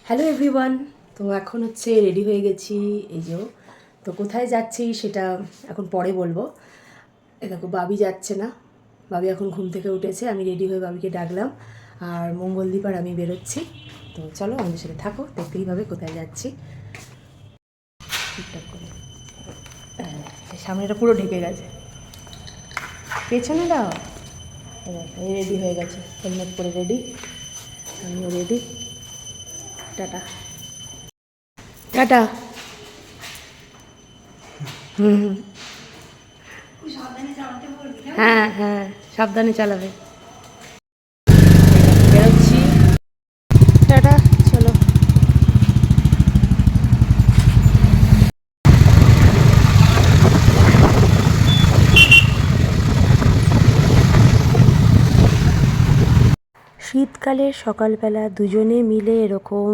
Hello everyone. তো এখন হচ্ছে রেডি হয়ে গেছি, এই যে। তো কোথায় যাচ্ছি সেটা এখন পরে বলবো। এ দেখো বাবি যাচ্ছে না, বাবি এখন ঘুম থেকে উঠেছে, আমি রেডি হয়ে বাবিকে ডাকলাম, আর মঙ্গলদীপ আর আমি বেরোচ্ছি। তো চলো আমাদের সাথে থাকো, দেখতেই পাবে কোথায় যাচ্ছি। ঠিকঠাক করে সামনেটা পুরো ঢেকে গেছে, পেছনে দাও। রেডি হয়ে গেছে, হেলমেট পরে রেডি, আমিও রেডি। Tata tata. হুম, হ্যাঁ হ্যাঁ, সাবধানে চালাবে। বেরোচ্ছি, টাটা, চলো। শীতকালের সকালবেলা দুজনে মিলে এরকম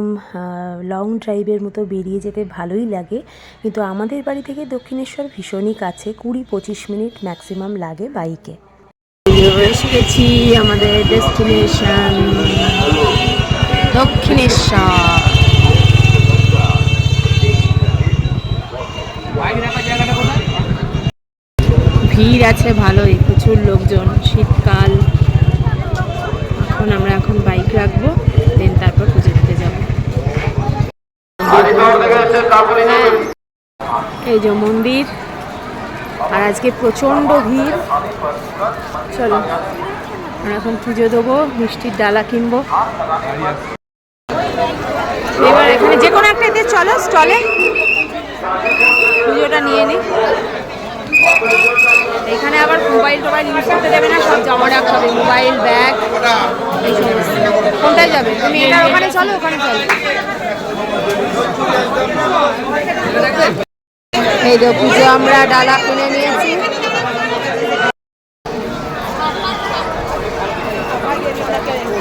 লং ড্রাইভের মতো বেরিয়ে যেতে ভালোই লাগে, কিন্তু আমাদের বাড়ি থেকে দক্ষিণেশ্বর ভীষণই কাছে, 20-25 মিনিট ম্যাক্সিমাম লাগে বাইকে। এসে গেছি আমাদের ডেস্টিনেশন দক্ষিণেশ্বর। ভিড় আছে ভালোই, প্রচুর লোকজন, শীতকাল। আমরা এখন বাইক রাখবো, দেন তারপর পুজো দিতে যাবো। এই যে মন্দির, আর আজকে প্রচণ্ড ভিড়। চলো আমরা এখন পুজো দেবো, মিষ্টির ডালা কিনবো। এবার এখানে যে কোনো একটা এতে চলো, স্টলে পুজোটা নিয়ে নিই। এখানে আবার মোবাইল টোবাইল ইউজ করতে দেবে না, সব জমা রাখতে হবে, মোবাইল, ব্যাগ, এই সমস্ত। কোনটায় যাবে তুমি? এটার ওখানে চলো, ওখানে চলো। এই যে পুজো আমরা ডালা কিনে নিয়েছি।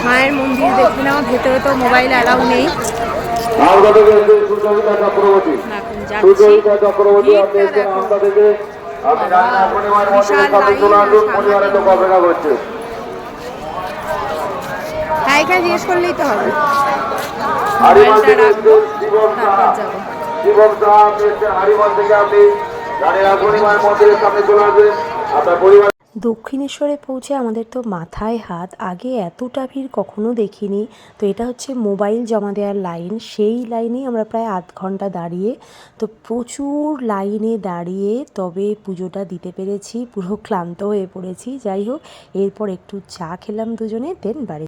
মায়ের মন্দির দেখে নাও, ভেতরে তো মোবাইল অ্যালাউ নেই। এখন যাচ্ছি, হ্যাঁ এখানে জিজ্ঞেস করলেই তো হবে। মোবাইলটা রাখবো, তারপর যাবো। দক্ষিণেশ্বরে পৌঁছে আমাদের তো মাথায় হাত, আগে এতটা ভিড় কখনো দেখিনি। তো এটা হচ্ছে মোবাইল জমা দেওয়ার লাইন, সেই লাইনেই আমরা প্রায় আধ ঘন্টা দাঁড়িয়ে, তো প্রচুর লাইনে দাঁড়িয়ে তবে পুজোটা দিতে পেরেছি, পুরো ক্লান্ত হয়ে পড়েছি। যাই হোক, এরপর একটু চা খেলাম দুজনে, দেন বাড়ি।